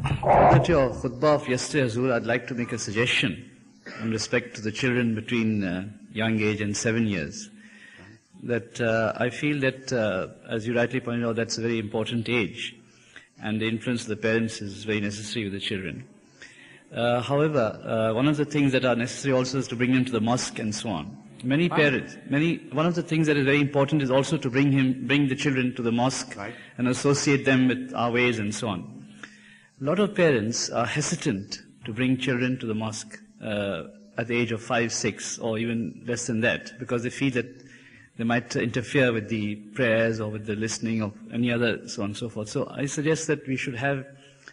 At your khutbah of yesterday, Hazur, I'd like to make a suggestion in respect to the children between young age and 7 years. That I feel that, as you rightly pointed out, that's a very important age, and the influence of the parents is very necessary with the children. However, one of the things that are necessary also is to bring them to the mosque and so on. One of the things that is very important is also to bring the children to the mosque and associate them with our ways and so on. A lot of parents are hesitant to bring children to the mosque at the age of 5, 6, or even less than that, because they feel that they might interfere with the prayers or with the listening of any other, so on and so forth. So I suggest that we should have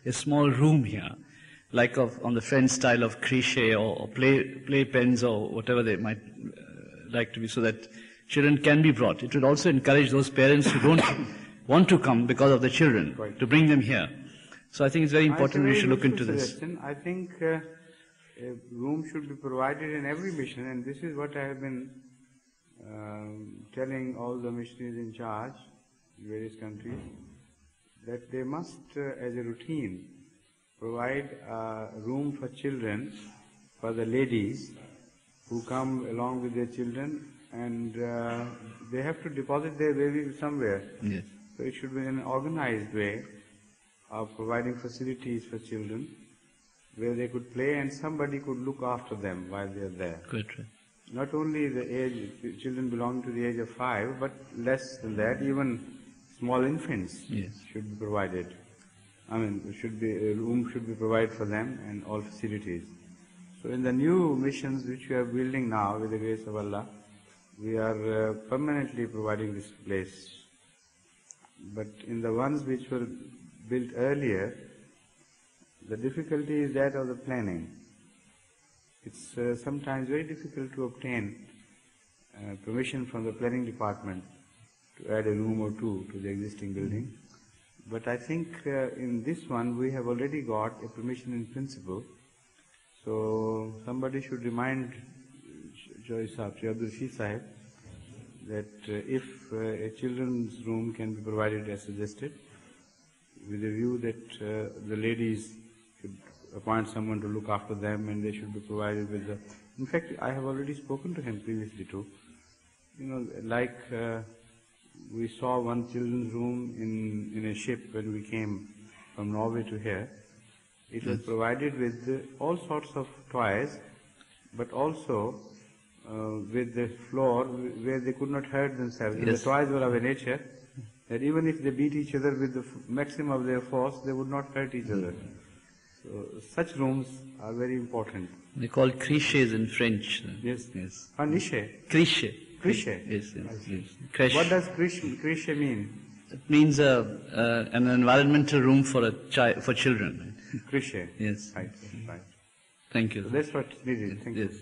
a small room here, like on the French style of crochet or play pens or whatever they might like to be, so that children can be brought. It would also encourage those parents who don't want to come because of the children to bring them here. So I think it's very important we should look into this. I think a room should be provided in every mission, and this is what I have been telling all the missionaries in charge in various countries, that they must, as a routine, provide a room for children, for the ladies who come along with their children, and they have to deposit their baby somewhere. Yes. So it should be in an organized way of providing facilities for children where they could play and somebody could look after them while they are there. Good. Not only the age, children belonging to the age of 5, but less than that, even small infants should be provided. A room should be provided for them and all facilities. So in the new missions which we are building now with the grace of Allah, we are permanently providing this place. But in the ones which were built earlier, the difficulty is that of the planning. It's sometimes very difficult to obtain permission from the planning department to add a room or two to the existing building. But I think in this one we have already got a permission in principle. So somebody should remind Sri Abdul Rashid Sahib that if a children's room can be provided as suggested, with a view that the ladies should appoint someone to look after them, and they should be provided with the... In fact, I have already spoken to him previously too. Like we saw one children's room in a ship when we came from Norway to here. It was provided with all sorts of toys, but also with the floor where they could not hurt themselves. The toys were of a nature that even if they beat each other with the maximum of their force, they would not hurt each other. So such rooms are very important. They call clichés in French. Yes. Cliché. Yes. What does cliché mean? It means an environmental room for for children. Cliché. Yes. Right. Thank you. So that's what's needed. Thank you. Yes.